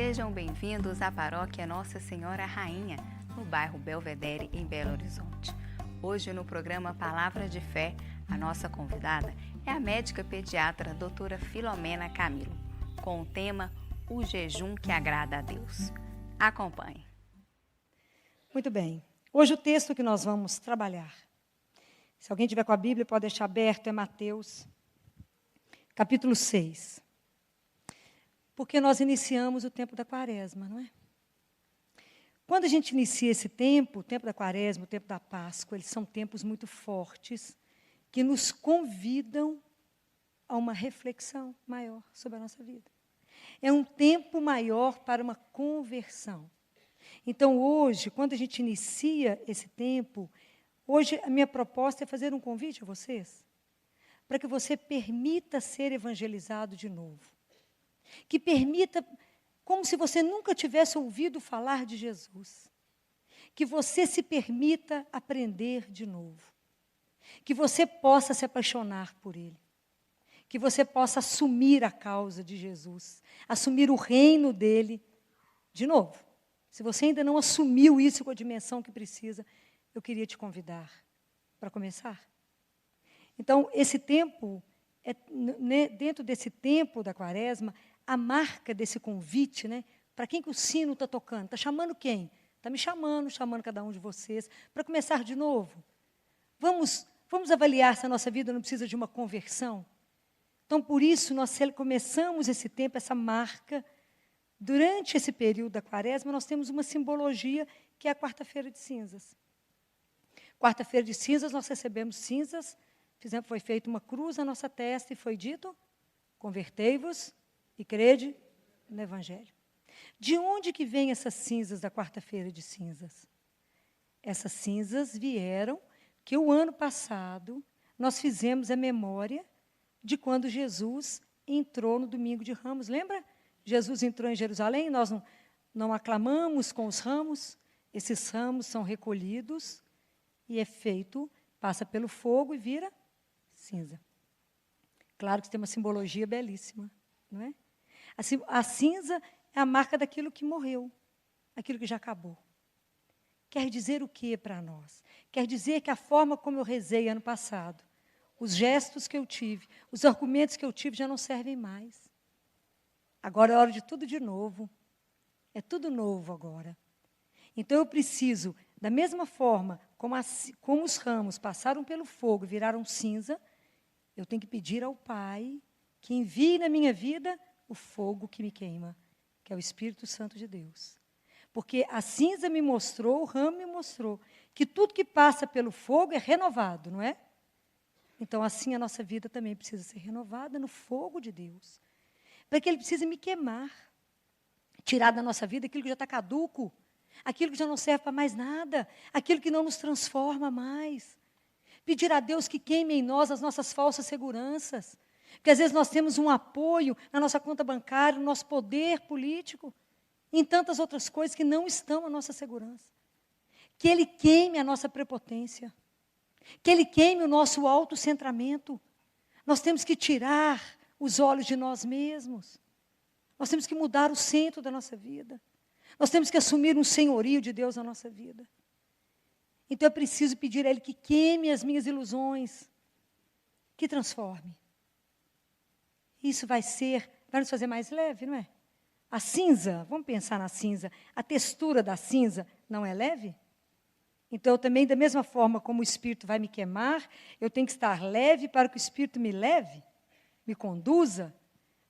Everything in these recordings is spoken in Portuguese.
Sejam bem-vindos à Paróquia Nossa Senhora Rainha, no bairro Belvedere, em Belo Horizonte. Hoje, no programa Palavra de Fé, a nossa convidada é a médica pediatra doutora Filomena Camilo, com o tema O Jejum que Agrada a Deus. Acompanhe. Muito bem. Hoje o texto que nós vamos trabalhar, se alguém tiver com a Bíblia, pode deixar aberto, é Mateus, capítulo 6. Porque nós iniciamos o tempo da Quaresma, não é? Quando a gente inicia esse tempo, o tempo da Quaresma, o tempo da Páscoa, eles são tempos muito fortes, que nos convidam a uma reflexão maior sobre a nossa vida. É um tempo maior para uma conversão. Então, hoje, quando a gente inicia esse tempo, hoje a minha proposta é fazer um convite a vocês, para que você permita ser evangelizado de novo. Que permita, como se você nunca tivesse ouvido falar de Jesus. Que você se permita aprender de novo. Que você possa se apaixonar por Ele. Que você possa assumir a causa de Jesus. Assumir o reino dEle de novo. Se você ainda não assumiu isso com a dimensão que precisa, eu queria te convidar para começar. Então, esse tempo, dentro desse tempo da Quaresma, a marca desse convite, né? Para quem que o sino está tocando? Está chamando quem? Está me chamando cada um de vocês, para começar de novo. Vamos avaliar se a nossa vida não precisa de uma conversão? Então, por isso, nós começamos esse tempo, essa marca. Durante esse período da Quaresma, nós temos uma simbologia, que é a quarta-feira de cinzas. Quarta-feira de cinzas, nós recebemos cinzas, foi feita uma cruz na nossa testa e foi dito, convertei-vos e crede no Evangelho. De onde que vêm essas cinzas da quarta-feira de cinzas? Essas cinzas vieram que o ano passado nós fizemos a memória de quando Jesus entrou no domingo de Ramos. Lembra? Jesus entrou em Jerusalém, nós não aclamamos com os ramos, esses ramos são recolhidos e passa pelo fogo e vira cinza. Claro que tem uma simbologia belíssima, não é? A cinza é a marca daquilo que morreu, aquilo que já acabou. Quer dizer o que para nós? Quer dizer que a forma como eu rezei ano passado, os gestos que eu tive, os argumentos que eu tive já não servem mais. Agora é hora de tudo de novo. É tudo novo agora. Então eu preciso, da mesma forma como os ramos passaram pelo fogo e viraram cinza, eu tenho que pedir ao Pai que envie na minha vida o fogo que me queima, que é o Espírito Santo de Deus. Porque a cinza me mostrou, o ramo me mostrou, que tudo que passa pelo fogo é renovado, não é? Então, assim, a nossa vida também precisa ser renovada no fogo de Deus. Para que Ele precise me queimar, tirar da nossa vida aquilo que já está caduco, aquilo que já não serve para mais nada, aquilo que não nos transforma mais. Pedir a Deus que queime em nós as nossas falsas seguranças. Porque às vezes nós temos um apoio na nossa conta bancária, no nosso poder político, em tantas outras coisas que não estão à nossa segurança. Que Ele queime a nossa prepotência. Que Ele queime o nosso autocentramento. Nós temos que tirar os olhos de nós mesmos. Nós temos que mudar o centro da nossa vida. Nós temos que assumir um senhorio de Deus na nossa vida. Então eu preciso pedir a Ele que queime as minhas ilusões, que transforme. Isso vai nos fazer mais leve, não é? A cinza, vamos pensar na cinza, a textura da cinza não é leve? Então, eu também, da mesma forma como o Espírito vai me queimar, eu tenho que estar leve para que o Espírito me leve, me conduza,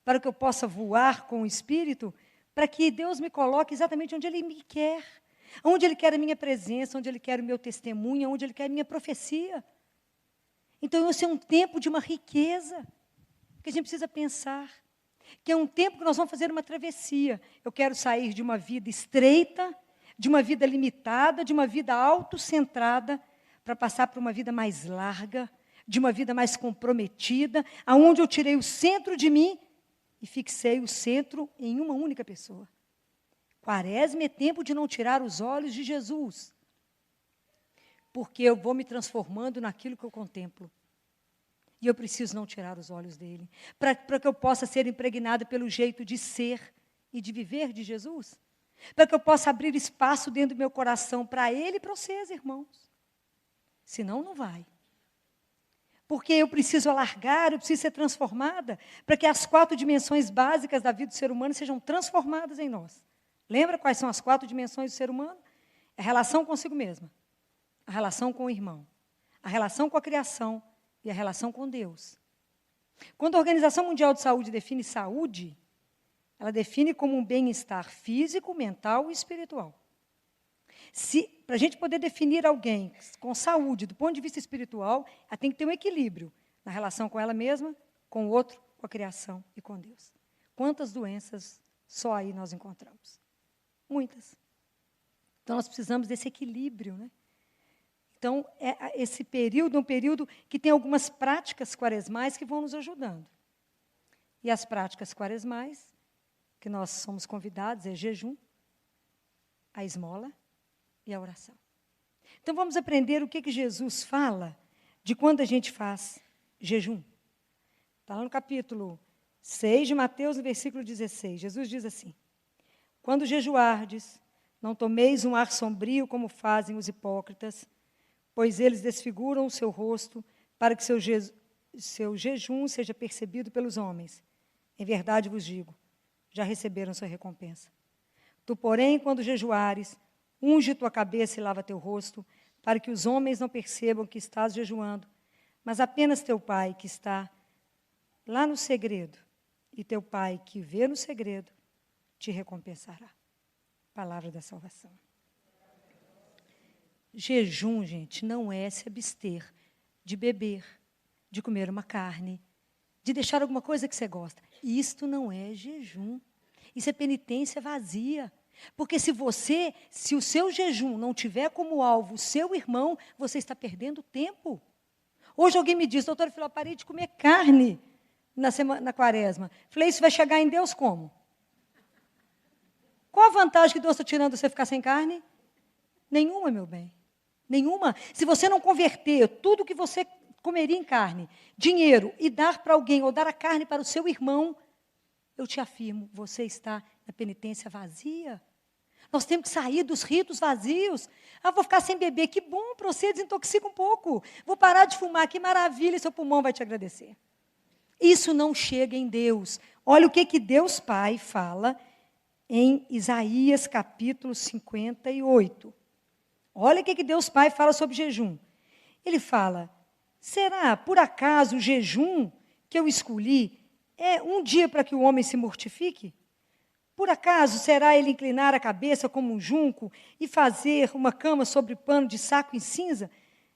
para que eu possa voar com o Espírito, para que Deus me coloque exatamente onde Ele me quer, onde Ele quer a minha presença, onde Ele quer o meu testemunho, onde Ele quer a minha profecia. Então, esse é um tempo de uma riqueza, que a gente precisa pensar, que é um tempo que nós vamos fazer uma travessia. Eu quero sair de uma vida estreita, de uma vida limitada, de uma vida autocentrada, para passar para uma vida mais larga, de uma vida mais comprometida, aonde eu tirei o centro de mim e fixei o centro em uma única pessoa. Quaresma é tempo de não tirar os olhos de Jesus, porque eu vou me transformando naquilo que eu contemplo. E eu preciso não tirar os olhos dele, para que eu possa ser impregnada pelo jeito de ser e de viver de Jesus? Para que eu possa abrir espaço dentro do meu coração para Ele e para vocês, irmãos. Senão, não vai. Porque eu preciso alargar, eu preciso ser transformada, para que as 4 dimensões básicas da vida do ser humano sejam transformadas em nós. Lembra quais são as 4 dimensões do ser humano? A relação consigo mesma, a relação com o irmão, a relação com a criação e a relação com Deus. Quando a Organização Mundial de Saúde define saúde, ela define como um bem-estar físico, mental e espiritual. Para a gente poder definir alguém com saúde, do ponto de vista espiritual, ela tem que ter um equilíbrio na relação com ela mesma, com o outro, com a criação e com Deus. Quantas doenças só aí nós encontramos? Muitas. Então, nós precisamos desse equilíbrio, né? Então, esse período é um período que tem algumas práticas quaresmais que vão nos ajudando. E as práticas quaresmais, que nós somos convidados, é jejum, a esmola e a oração. Então, vamos aprender o que Jesus fala de quando a gente faz jejum. Está lá no capítulo 6 de Mateus, no versículo 16. Jesus diz assim: quando jejuardes, não tomeis um ar sombrio como fazem os hipócritas, pois eles desfiguram o seu rosto para que seu jejum seja percebido pelos homens. Em verdade vos digo, já receberam sua recompensa. Tu, porém, quando jejuares, unge tua cabeça e lava teu rosto, para que os homens não percebam que estás jejuando, mas apenas teu Pai que está lá no segredo, e teu Pai que vê no segredo, te recompensará. Palavra da salvação. Jejum, gente, não é se abster de beber, de comer uma carne, de deixar alguma coisa que você gosta. Isto não é jejum. Isso é penitência vazia. Porque se o seu jejum não tiver como alvo o seu irmão, você está perdendo tempo. Hoje alguém me disse, doutora Filó, parei de comer carne na quaresma. Falei, isso vai chegar em Deus como? Qual a vantagem que Deus está tirando de você ficar sem carne? Nenhuma, meu bem. Nenhuma. Se você não converter tudo que você comeria em carne, dinheiro, e dar para alguém, ou dar a carne para o seu irmão, eu te afirmo, você está na penitência vazia. Nós temos que sair dos ritos vazios. Ah, vou ficar sem beber, que bom para você, desintoxica um pouco. Vou parar de fumar, que maravilha, seu pulmão vai te agradecer. Isso não chega em Deus. Olha o que Deus Pai fala em Isaías capítulo 58. Olha o que Deus Pai fala sobre jejum. Ele fala, será por acaso o jejum que eu escolhi é um dia para que o homem se mortifique? Por acaso será ele inclinar a cabeça como um junco e fazer uma cama sobre pano de saco em cinza?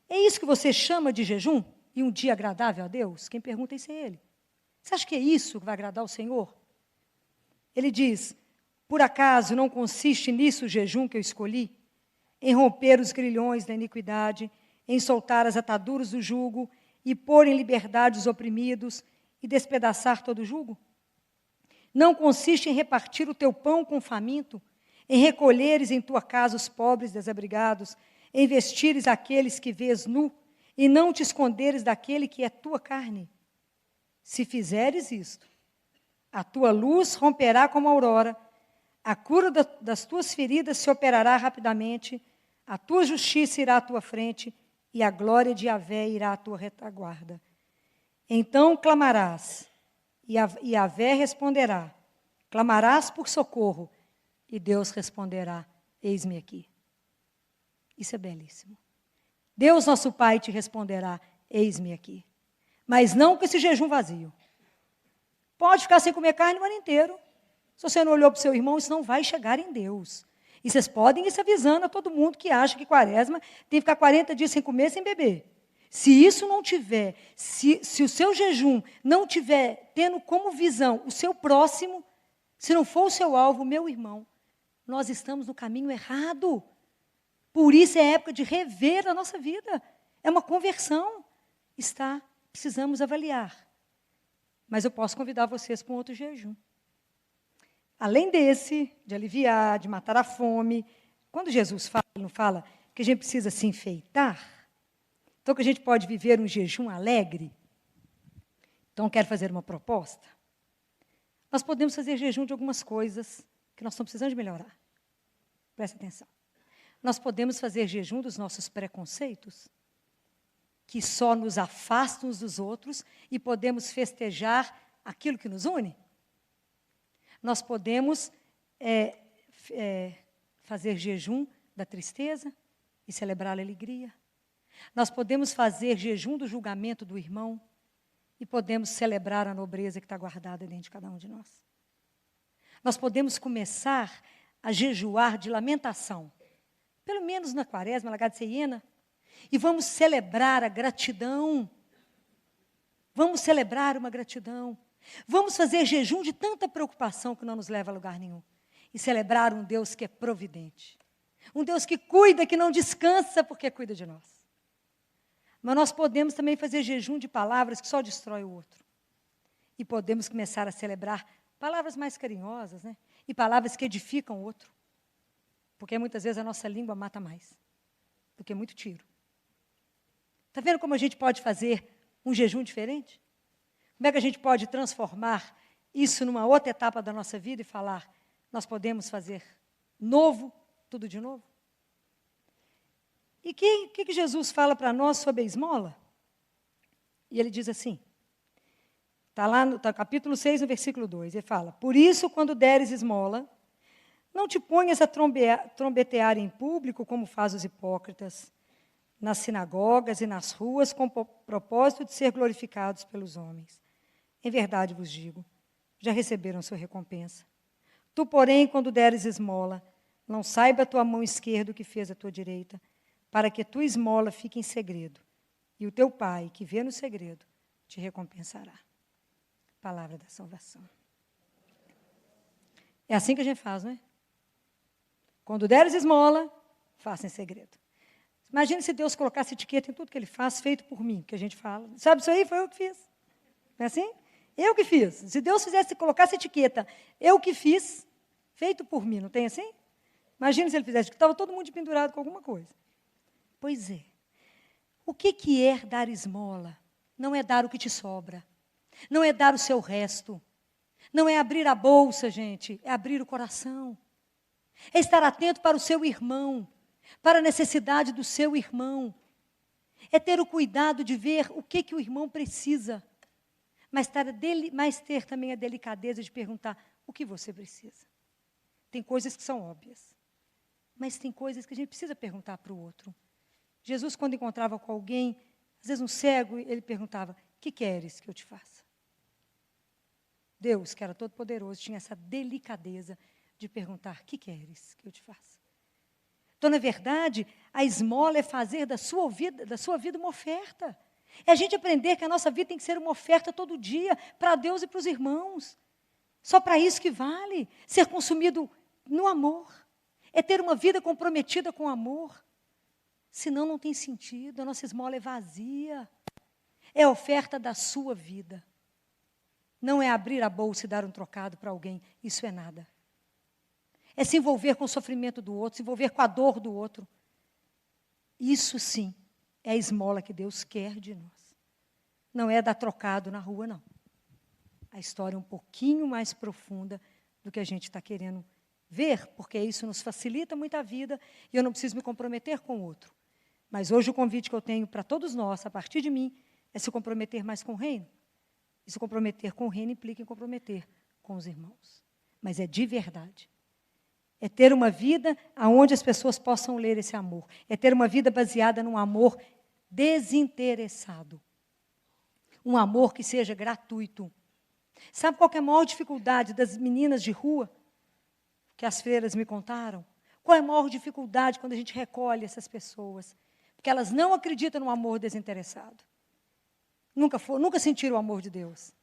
É isso que você chama de jejum? E um dia agradável a Deus? Quem pergunta isso é ele. Você acha que é isso que vai agradar ao Senhor? Ele diz, por acaso não consiste nisso o jejum que eu escolhi? Em romper os grilhões da iniquidade, em soltar as ataduras do jugo e pôr em liberdade os oprimidos e despedaçar todo o jugo? Não consiste em repartir o teu pão com o faminto, em recolheres em tua casa os pobres desabrigados, em vestires aqueles que vês nu, e não te esconderes daquele que é tua carne? Se fizeres isto, a tua luz romperá como a aurora, a cura das tuas feridas se operará rapidamente, a tua justiça irá à tua frente, e a glória de Yahvé irá à tua retaguarda. Então clamarás, e Yahvé responderá. Clamarás por socorro, e Deus responderá, eis-me aqui. Isso é belíssimo. Deus, nosso Pai, te responderá, eis-me aqui. Mas não com esse jejum vazio. Pode ficar sem comer carne o ano inteiro. Se você não olhou para o seu irmão, isso não vai chegar em Deus. E vocês podem ir se avisando a todo mundo que acha que quaresma tem que ficar 40 dias sem comer, sem beber. Se isso não tiver, se o seu jejum não tiver tendo como visão o seu próximo, se não for o seu alvo, meu irmão, nós estamos no caminho errado. Por isso é época de rever a nossa vida. É uma conversão. Precisamos avaliar. Mas eu posso convidar vocês para um outro jejum. Além desse, de aliviar, de matar a fome, quando Jesus fala, ele não fala que a gente precisa se enfeitar? Então, que a gente pode viver um jejum alegre? Então, quero fazer uma proposta. Nós podemos fazer jejum de algumas coisas que nós estamos precisando de melhorar. Presta atenção. Nós podemos fazer jejum dos nossos preconceitos, que só nos afastam uns dos outros, e podemos festejar aquilo que nos une. Nós podemos fazer jejum da tristeza e celebrar a alegria. Nós podemos fazer jejum do julgamento do irmão e podemos celebrar a nobreza que está guardada dentro de cada um de nós. Nós podemos começar a jejuar de lamentação, pelo menos na quaresma, Lagarde Ceiena, e vamos celebrar a gratidão. Vamos celebrar uma gratidão. Vamos fazer jejum de tanta preocupação que não nos leva a lugar nenhum. E celebrar um Deus que é providente. Um Deus que cuida, que não descansa porque cuida de nós. Mas nós podemos também fazer jejum de palavras que só destrói o outro. E podemos começar a celebrar palavras mais carinhosas, né? E palavras que edificam o outro. Porque muitas vezes a nossa língua mata mais do que muito tiro. Está vendo como a gente pode fazer um jejum diferente? Como é que a gente pode transformar isso numa outra etapa da nossa vida e falar, nós podemos fazer novo, tudo de novo? E o que Jesus fala para nós sobre a esmola? E ele diz assim, está lá no capítulo 6, no versículo 2, ele fala, por isso, quando deres esmola, não te ponhas a trombetear em público, como fazem os hipócritas, nas sinagogas e nas ruas, com o propósito de ser glorificados pelos homens. Em verdade vos digo, já receberam sua recompensa. Tu, porém, quando deres esmola, não saiba a tua mão esquerda o que fez a tua direita, para que a tua esmola fique em segredo, e o teu Pai, que vê no segredo, te recompensará. Palavra da salvação. É assim que a gente faz, não é? Quando deres esmola, faça em segredo. Imagine se Deus colocasse etiqueta em tudo que Ele faz, feito por mim, que a gente fala. Sabe isso aí? Foi eu que fiz. Não é assim? Eu que fiz. Se Deus colocasse etiqueta, eu que fiz, feito por mim, não tem assim? Imagine se Ele fizesse, que estava todo mundo pendurado com alguma coisa. Pois é. O que é dar esmola? Não é dar o que te sobra. Não é dar o seu resto. Não é abrir a bolsa, gente. É abrir o coração. É estar atento para o seu irmão. Para a necessidade do seu irmão. É ter o cuidado de ver o que o irmão precisa. Mas ter também a delicadeza de perguntar o que você precisa. Tem coisas que são óbvias. Mas tem coisas que a gente precisa perguntar para o outro. Jesus, quando encontrava com alguém, às vezes um cego, ele perguntava, o que queres que eu te faça? Deus, que era todo poderoso, tinha essa delicadeza de perguntar, o que queres que eu te faça? Então, na verdade, a esmola é fazer da sua vida uma oferta. É a gente aprender que a nossa vida tem que ser uma oferta todo dia para Deus e para os irmãos. Só para isso que vale ser consumido no amor. É ter uma vida comprometida com amor. Senão não tem sentido, a nossa esmola é vazia. É a oferta da sua vida. Não é abrir a bolsa e dar um trocado para alguém. Isso é nada. É se envolver com o sofrimento do outro, se envolver com a dor do outro. Isso sim é a esmola que Deus quer de nós. Não é dar trocado na rua, não. A história é um pouquinho mais profunda do que a gente está querendo ver, porque isso nos facilita muito a vida e eu não preciso me comprometer com o outro. Mas hoje o convite que eu tenho para todos nós, a partir de mim, é se comprometer mais com o reino. E se comprometer com o reino implica em comprometer com os irmãos. Mas é de verdade. É ter uma vida onde as pessoas possam ler esse amor. É ter uma vida baseada num amor desinteressado. Um amor que seja gratuito. Sabe qual que é a maior dificuldade das meninas de rua? Que as freiras me contaram? Qual é a maior dificuldade quando a gente recolhe essas pessoas? Porque elas não acreditam no amor desinteressado. Nunca sentiram o amor de Deus.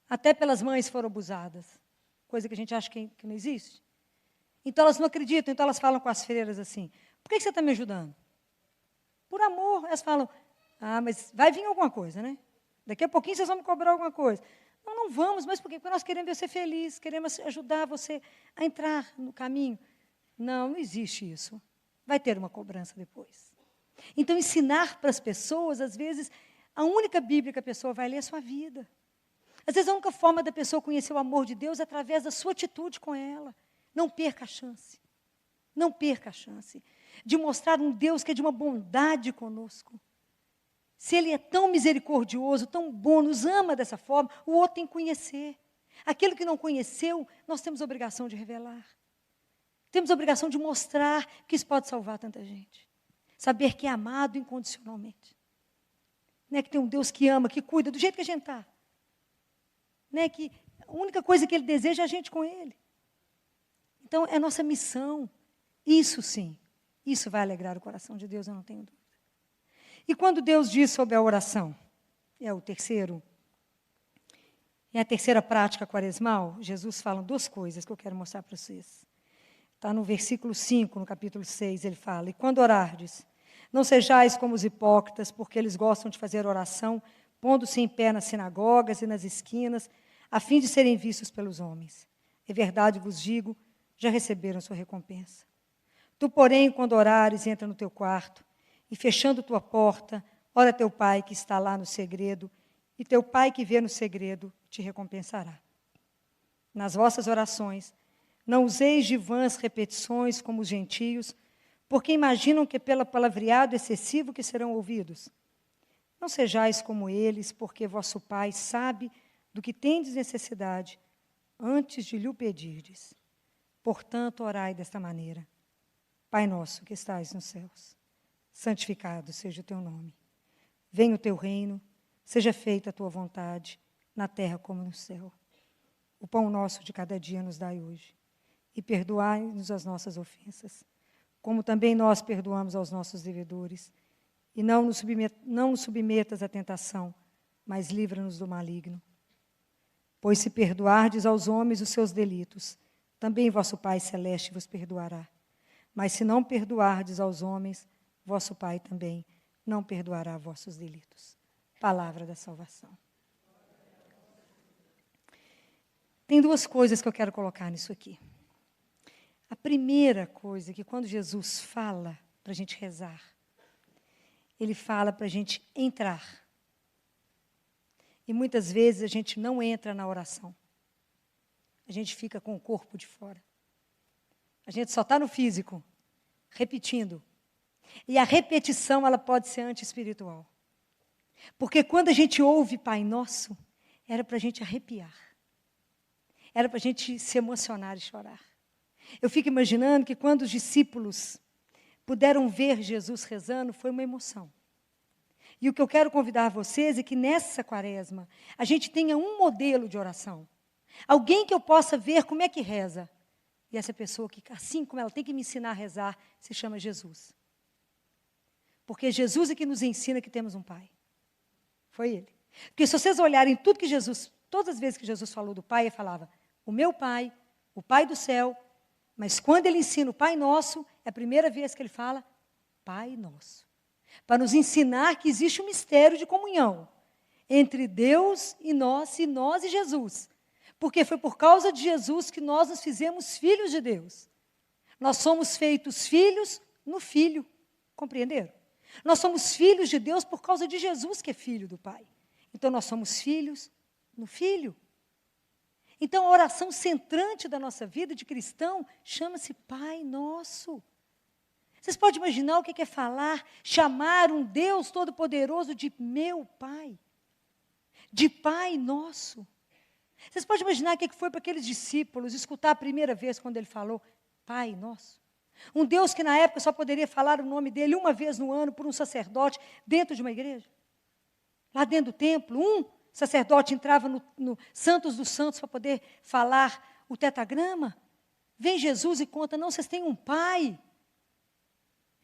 Até pelas mães foram abusadas. Coisa que a gente acha que não existe. Então elas não acreditam, então elas falam com as freiras assim, por que você está me ajudando? Por amor. Elas falam, mas vai vir alguma coisa, né? Daqui a pouquinho vocês vão me cobrar alguma coisa. Não vamos, mas por quê? Porque nós queremos ver você feliz, queremos ajudar você a entrar no caminho. Não existe isso. Vai ter uma cobrança depois. Então, ensinar para as pessoas, às vezes, a única Bíblia que a pessoa vai ler é a sua vida. Às vezes a única forma da pessoa conhecer o amor de Deus é através da sua atitude com ela. Não perca a chance. Não perca a chance de mostrar um Deus que é de uma bondade conosco. Se Ele é tão misericordioso, tão bom, nos ama dessa forma, o outro tem que conhecer. Aquilo que não conheceu, nós temos a obrigação de revelar. Temos a obrigação de mostrar que isso pode salvar tanta gente. Saber que é amado incondicionalmente. Né, que tem um Deus que ama, que cuida do jeito que a gente está. Né, que a única coisa que Ele deseja é a gente com Ele. Então, é nossa missão. Isso sim, isso vai alegrar o coração de Deus, eu não tenho dúvida. E quando Deus diz sobre a oração, é a terceira prática quaresmal, Jesus fala duas coisas que eu quero mostrar para vocês. Está no versículo 5, no capítulo 6, ele fala: e quando orardes, não sejais como os hipócritas, porque eles gostam de fazer oração, pondo-se em pé nas sinagogas e nas esquinas, a fim de serem vistos pelos homens. É verdade vos digo, já receberam sua recompensa. Tu, porém, quando orares, entra no teu quarto, e fechando tua porta, ora teu pai que está lá no segredo, e teu pai que vê no segredo te recompensará. Nas vossas orações, não useis de vãs repetições como os gentios, porque imaginam que pelo palavreado excessivo que serão ouvidos. Não sejais como eles, porque vosso Pai sabe do que tendes necessidade, antes de lhe o pedirdes. Portanto, orai desta maneira. Pai nosso que estais nos céus, santificado seja o teu nome. Venha o teu reino, seja feita a tua vontade, na terra como no céu. O pão nosso de cada dia nos dai hoje. E perdoai-nos as nossas ofensas, como também nós perdoamos aos nossos devedores. E não nos submetas à tentação, mas livra-nos do maligno. Pois se perdoardes aos homens os seus delitos, também vosso Pai Celeste vos perdoará. Mas se não perdoardes aos homens, vosso Pai também não perdoará vossos delitos. Palavra da salvação. Tem duas coisas que eu quero colocar nisso aqui. A primeira coisa é que quando Jesus fala para a gente rezar, Ele fala para a gente entrar. E muitas vezes a gente não entra na oração. A gente fica com o corpo de fora. A gente só está no físico, repetindo. E a repetição, ela pode ser anti-espiritual. Porque quando a gente ouve Pai Nosso, era para a gente arrepiar. Era para a gente se emocionar e chorar. Eu fico imaginando que quando os discípulos puderam ver Jesus rezando, foi uma emoção. E o que eu quero convidar vocês é que nessa quaresma, a gente tenha um modelo de oração. Alguém que eu possa ver como é que reza. E essa pessoa que, assim como ela tem que me ensinar a rezar, se chama Jesus. Porque Jesus é que nos ensina que temos um Pai. Foi Ele. Porque se vocês olharem tudo que Jesus, todas as vezes que Jesus falou do Pai, Ele falava, o meu Pai, o Pai do céu. Mas quando Ele ensina o Pai Nosso, é a primeira vez que Ele fala, Pai Nosso. Para nos ensinar que existe um mistério de comunhão entre Deus e nós e Jesus. Porque foi por causa de Jesus que nós nos fizemos filhos de Deus. Nós somos feitos filhos no Filho. Compreenderam? Nós somos filhos de Deus por causa de Jesus, que é filho do Pai. Então, nós somos filhos no Filho. Então, a oração centrante da nossa vida de cristão chama-se Pai Nosso. Vocês podem imaginar o que é falar, chamar um Deus Todo-Poderoso de meu Pai? De Pai Nosso. Vocês podem imaginar o que foi para aqueles discípulos escutar a primeira vez quando Ele falou Pai Nosso? Um Deus que na época só poderia falar o nome dele uma vez no ano por um sacerdote dentro de uma igreja. Lá dentro do templo, um sacerdote entrava no Santos dos Santos para poder falar o tetragrama. Vem Jesus e conta, não, vocês têm um Pai.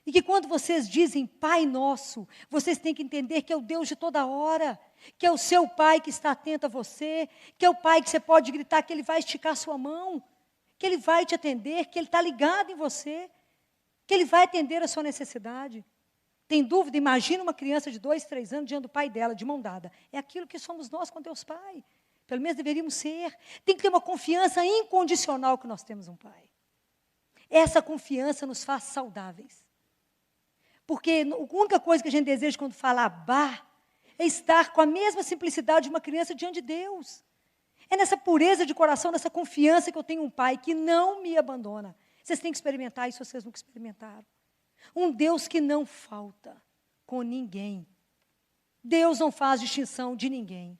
E que quando vocês dizem Pai Nosso, vocês têm que entender que é o Deus de toda hora, que é o seu Pai que está atento a você, que é o Pai que você pode gritar que Ele vai esticar sua mão, que Ele vai te atender, que Ele está ligado em você, que Ele vai atender a sua necessidade. Tem dúvida? Imagina uma criança de 2, 3 anos diante do pai dela, de mão dada. É aquilo que somos nós com Deus Pai. Pelo menos deveríamos ser. Tem que ter uma confiança incondicional que nós temos um Pai. Essa confiança nos faz saudáveis. Porque a única coisa que a gente deseja quando fala Abá é estar com a mesma simplicidade de uma criança diante de Deus. É nessa pureza de coração, nessa confiança que eu tenho um Pai que não me abandona. Vocês têm que experimentar isso, vocês nunca experimentaram. Um Deus que não falta com ninguém. Deus não faz distinção de ninguém.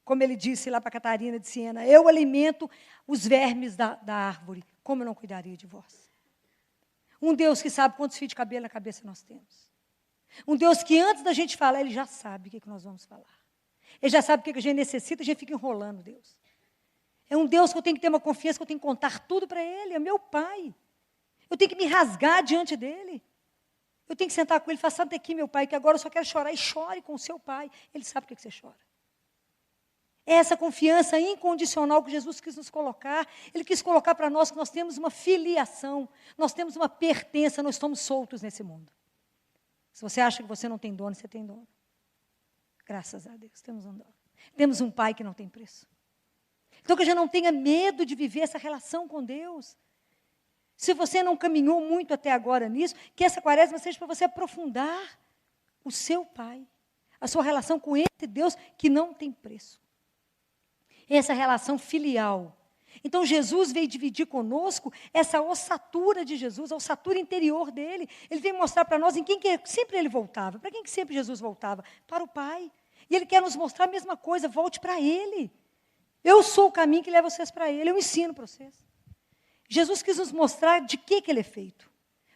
Como ele disse lá para Catarina de Siena, eu alimento os vermes da árvore, como eu não cuidaria de vós? Um Deus que sabe quantos fios de cabelo na cabeça nós temos. Um Deus que antes da gente falar, Ele já sabe o que nós vamos falar. Ele já sabe o que a gente necessita, a gente fica enrolando Deus. É um Deus que eu tenho que ter uma confiança, que eu tenho que contar tudo para Ele, é meu Pai. Eu tenho que me rasgar diante dEle. Eu tenho que sentar com Ele e falar, senta aqui, meu Pai, que agora eu só quero chorar. E chore com o seu Pai. Ele sabe por que você chora. É essa confiança incondicional que Jesus quis nos colocar. Ele quis colocar para nós que nós temos uma filiação, nós temos uma pertença, nós estamos soltos nesse mundo. Se você acha que você não tem dono, você tem dono. Graças a Deus, temos um dono. Temos um Pai que não tem preço. Então que a gente não tenha medo de viver essa relação com Deus. Se você não caminhou muito até agora nisso, que essa quaresma seja para você aprofundar o seu Pai, a sua relação com esse Deus que não tem preço. Essa relação filial. Então, Jesus veio dividir conosco essa ossatura de Jesus, a ossatura interior dele. Ele veio mostrar para nós em quem que sempre ele voltava. Para quem que sempre Jesus voltava? Para o Pai. E ele quer nos mostrar a mesma coisa, volte para ele. Eu sou o caminho que leva vocês para ele, eu ensino para vocês. Jesus quis nos mostrar de que ele é feito.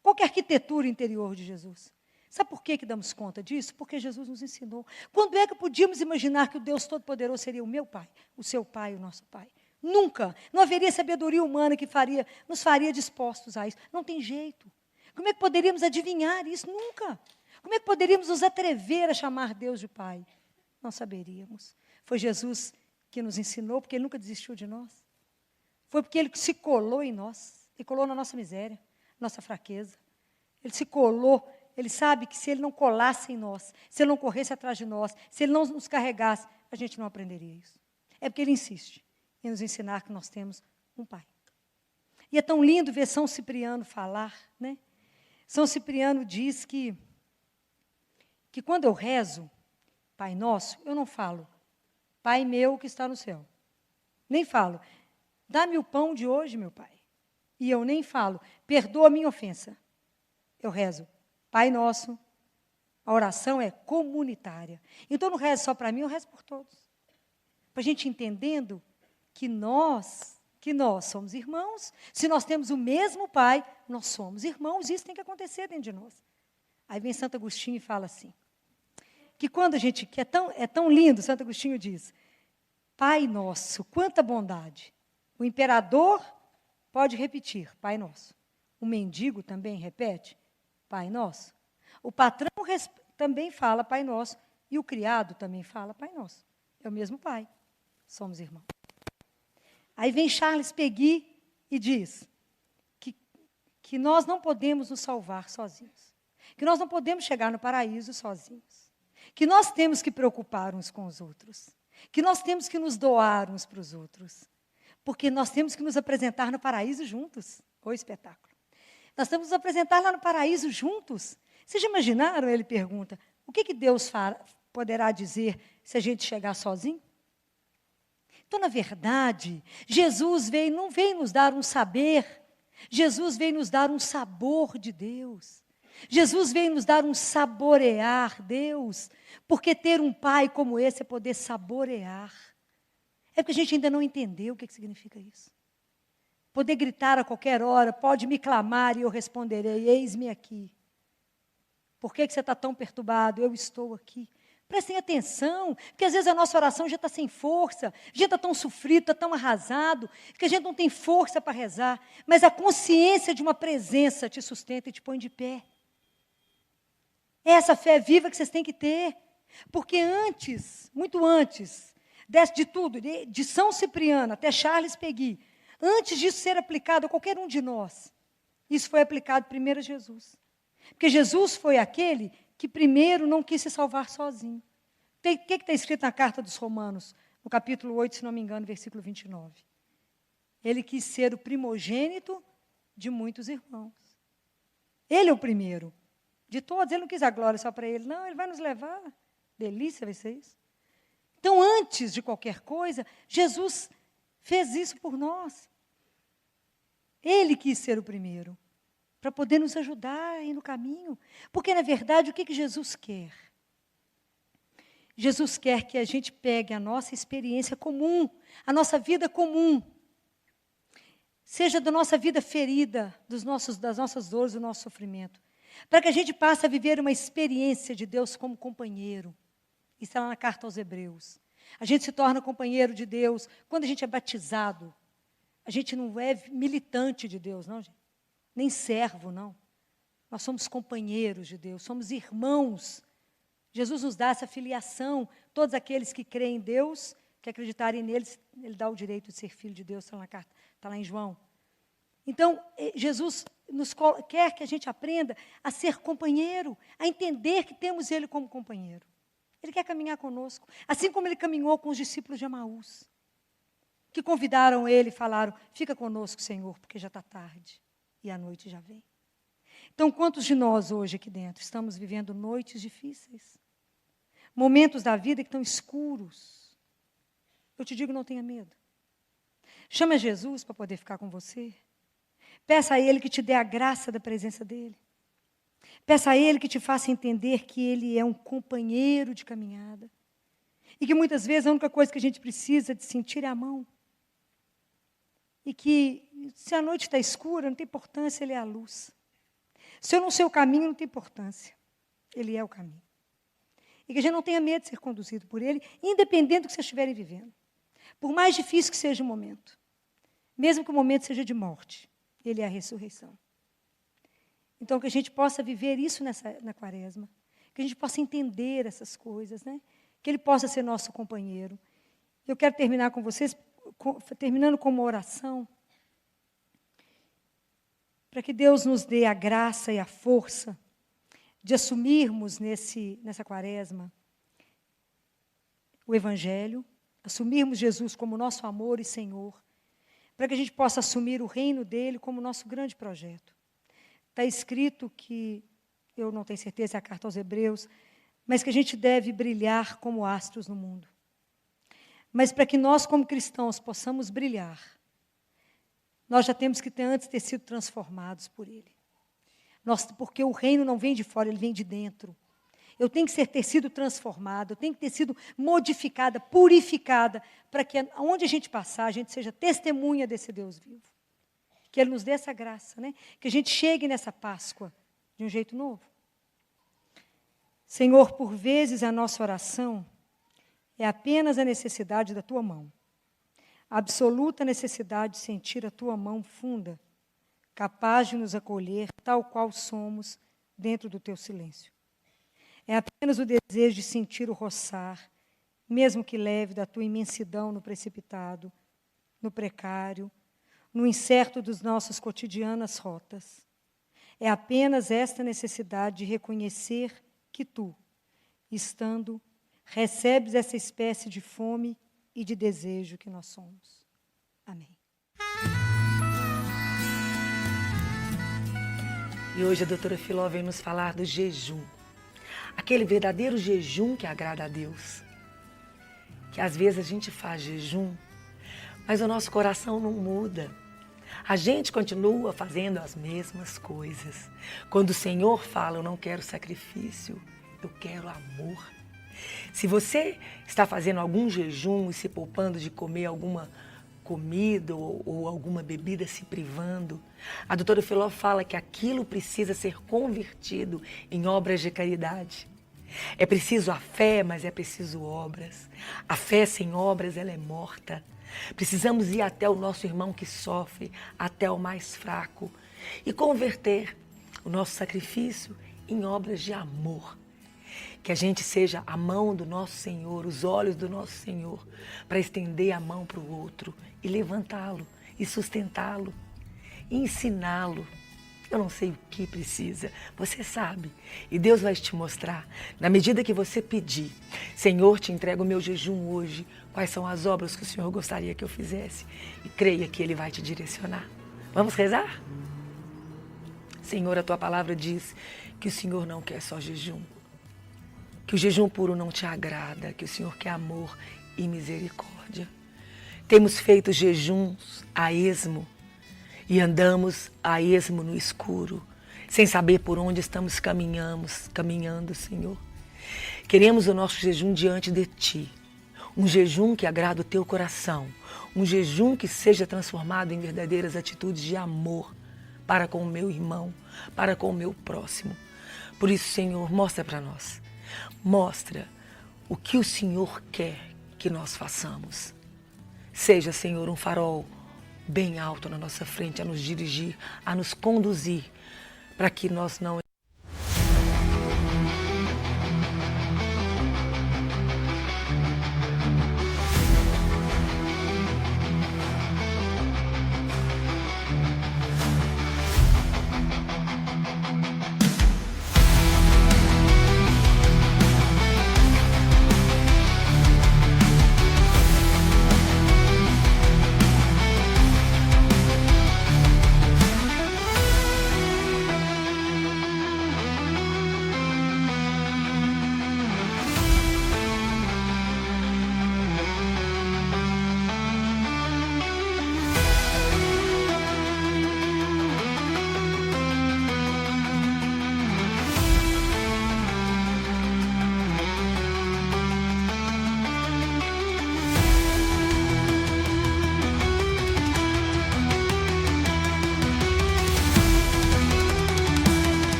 Qual que é a arquitetura interior de Jesus? Sabe por que damos conta disso? Porque Jesus nos ensinou. Quando é que podíamos imaginar que o Deus Todo-Poderoso seria o meu Pai, o seu Pai, o nosso Pai? Nunca. Não haveria sabedoria humana que nos faria dispostos a isso. Não tem jeito. Como é que poderíamos adivinhar isso? Nunca. Como é que poderíamos nos atrever a chamar Deus de Pai? Não saberíamos. Foi Jesus que nos ensinou, porque Ele nunca desistiu de nós. Foi porque Ele se colou em nós. Ele colou na nossa miséria, nossa fraqueza. Ele se colou. Ele sabe que se Ele não colasse em nós, se Ele não corresse atrás de nós, se Ele não nos carregasse, a gente não aprenderia isso. É porque Ele insiste em nos ensinar que nós temos um Pai. E é tão lindo ver São Cipriano falar, né? São Cipriano diz que quando eu rezo, Pai Nosso, eu não falo, Pai meu que está no céu. Nem falo, dá-me o pão de hoje, meu Pai. E eu nem falo, perdoa a minha ofensa. Eu rezo, Pai Nosso. A oração é comunitária. Então, eu não rezo só para mim, eu rezo por todos. Para a gente entendendo que nós somos irmãos. Se nós temos o mesmo Pai, nós somos irmãos. Isso tem que acontecer dentro de nós. Aí vem Santo Agostinho e fala assim, que quando a gente, que é tão lindo, Santo Agostinho diz, Pai Nosso, quanta bondade. O imperador pode repetir, Pai Nosso. O mendigo também repete, Pai Nosso. O patrão também fala Pai Nosso. E o criado também fala Pai Nosso. É o mesmo Pai. Somos irmãos. Aí vem Charles Péguy e diz que nós não podemos nos salvar sozinhos. Que nós não podemos chegar no paraíso sozinhos. Que nós temos que preocupar uns com os outros. Que nós temos que nos doar uns para os outros. Porque nós temos que nos apresentar no paraíso juntos. O espetáculo. Nós temos que nos apresentar lá no paraíso juntos. Vocês já imaginaram, ele pergunta, o que Deus poderá dizer se a gente chegar sozinho? Então, na verdade, Jesus não veio nos dar um saber, Jesus veio nos dar um sabor de Deus. Jesus veio nos dar um saborear Deus, porque ter um Pai como esse é poder saborear. É porque a gente ainda não entendeu o que significa isso. Poder gritar a qualquer hora, pode me clamar e eu responderei, eis-me aqui. Por que você está tão perturbado? Eu estou aqui. Prestem atenção, porque às vezes a nossa oração já está sem força, a gente está tão sofrido, está tão arrasado, que a gente não tem força para rezar, mas a consciência de uma presença te sustenta e te põe de pé. É essa fé viva que vocês têm que ter, porque antes, muito antes, de tudo, de São Cipriano até Charles Péguy, antes disso ser aplicado a qualquer um de nós, isso foi aplicado primeiro a Jesus. Porque Jesus foi aquele que primeiro não quis se salvar sozinho. O que está escrito na carta dos Romanos, no capítulo 8, se não me engano, versículo 29? Ele quis ser o primogênito de muitos irmãos. Ele é o primeiro de todos. Ele não quis a glória só para ele. Não, ele vai nos levar. Delícia vai ser isso. Então, antes de qualquer coisa, Jesus fez isso por nós. Ele quis ser o primeiro, para poder nos ajudar aí no caminho. Porque, na verdade, o que Jesus quer? Jesus quer que a gente pegue a nossa experiência comum, a nossa vida comum, seja da nossa vida ferida, das nossas dores, do nosso sofrimento, para que a gente passe a viver uma experiência de Deus como companheiro. Isso está lá na carta aos Hebreus. A gente se torna companheiro de Deus quando a gente é batizado. A gente não é militante de Deus, não, gente. Nem servo, não. Nós somos companheiros de Deus, somos irmãos. Jesus nos dá essa filiação. Todos aqueles que creem em Deus, que acreditarem nele, ele dá o direito de ser filho de Deus, está lá na carta, está lá em João. Então, Jesus quer que a gente aprenda a ser companheiro, a entender que temos ele como companheiro. Ele quer caminhar conosco, assim como ele caminhou com os discípulos de Emaús, que convidaram ele e falaram: fica conosco, Senhor, porque já está tarde e a noite já vem. Então, quantos de nós hoje aqui dentro estamos vivendo noites difíceis? Momentos da vida que estão escuros. Eu te digo, não tenha medo. Chama Jesus para poder ficar com você. Peça a Ele que te dê a graça da presença dEle. Peça a Ele que te faça entender que Ele é um companheiro de caminhada. E que muitas vezes a única coisa que a gente precisa de sentir é a mão. E que se a noite está escura, não tem importância, Ele é a luz. Se eu não sei o caminho, não tem importância. Ele é o caminho. E que a gente não tenha medo de ser conduzido por Ele, independente do que vocês estiverem vivendo. Por mais difícil que seja o momento. Mesmo que o momento seja de morte. Ele é a ressurreição. Então, que a gente possa viver isso na quaresma. Que a gente possa entender essas coisas, né? Que Ele possa ser nosso companheiro. Eu quero terminar com vocês, terminando com uma oração, para que Deus nos dê a graça e a força de assumirmos nessa quaresma o Evangelho, assumirmos Jesus como nosso amor e Senhor, para que a gente possa assumir o reino dEle como nosso grande projeto. Está escrito que, eu não tenho certeza, é a carta aos Hebreus, mas que a gente deve brilhar como astros no mundo. Mas para que nós, como cristãos, possamos brilhar, nós já temos que antes ter sido transformados por Ele. Porque o reino não vem de fora, ele vem de dentro. Eu tenho que ter sido transformada, eu tenho que ter sido modificada, purificada, para que onde a gente passar, a gente seja testemunha desse Deus vivo. Que Ele nos dê essa graça, né? Que a gente chegue nessa Páscoa de um jeito novo. Senhor, por vezes a nossa oração é apenas a necessidade da Tua mão. A absoluta necessidade de sentir a Tua mão funda, capaz de nos acolher tal qual somos dentro do Teu silêncio. É apenas o desejo de sentir o roçar, mesmo que leve, da Tua imensidão no precipitado, no precário, no incerto dos nossas cotidianas rotas. É apenas esta necessidade de reconhecer que Tu, estando, recebes essa espécie de fome e de desejo que nós somos. Amém. E hoje a doutora Filó vem nos falar do jejum. Aquele verdadeiro jejum que agrada a Deus. Que às vezes a gente faz jejum, mas o nosso coração não muda. A gente continua fazendo as mesmas coisas. Quando o Senhor fala, eu não quero sacrifício, eu quero amor. Se você está fazendo algum jejum e se poupando de comer alguma comida ou alguma bebida, se privando, a doutora Filó fala que aquilo precisa ser convertido em obras de caridade. É preciso a fé, mas é preciso obras. A fé sem obras, ela é morta. Precisamos ir até o nosso irmão que sofre, até o mais fraco, e converter o nosso sacrifício em obras de amor. Que a gente seja a mão do nosso Senhor, os olhos do nosso Senhor, para estender a mão para o outro e levantá-lo, e sustentá-lo, e ensiná-lo. Eu não sei o que precisa, você sabe. E Deus vai te mostrar, na medida que você pedir. Senhor, te entrego o meu jejum hoje. Quais são as obras que o Senhor gostaria que eu fizesse? E creia que Ele vai te direcionar. Vamos rezar? Senhor, a Tua palavra diz que o Senhor não quer só jejum. que o jejum puro não te agrada, que o Senhor quer amor e misericórdia. Temos feito jejuns a esmo e andamos a esmo no escuro, sem saber por onde estamos caminhando, Senhor. Queremos o nosso jejum diante de Ti, um jejum que agrada o Teu coração, um jejum que seja transformado em verdadeiras atitudes de amor para com o meu irmão, para com o meu próximo. Por isso, Senhor, mostra para nós. Mostra o que o Senhor quer que nós façamos. Seja, Senhor, um farol bem alto na nossa frente, a nos dirigir, a nos conduzir, para que nós não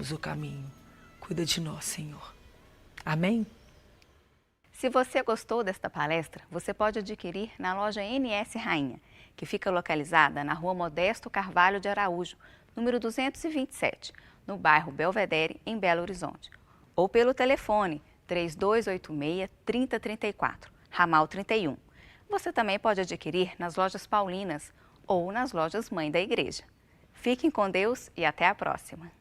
erramos o caminho. Cuida de nós, Senhor. Amém? Se você gostou desta palestra, você pode adquirir na loja NS Rainha, que fica localizada na Rua Modesto Carvalho de Araújo, número 227, no bairro Belvedere, em Belo Horizonte. Ou pelo telefone 3286-3034, ramal 31. Você também pode adquirir nas lojas paulinas ou nas lojas Mãe da Igreja. Fiquem com Deus e até a próxima!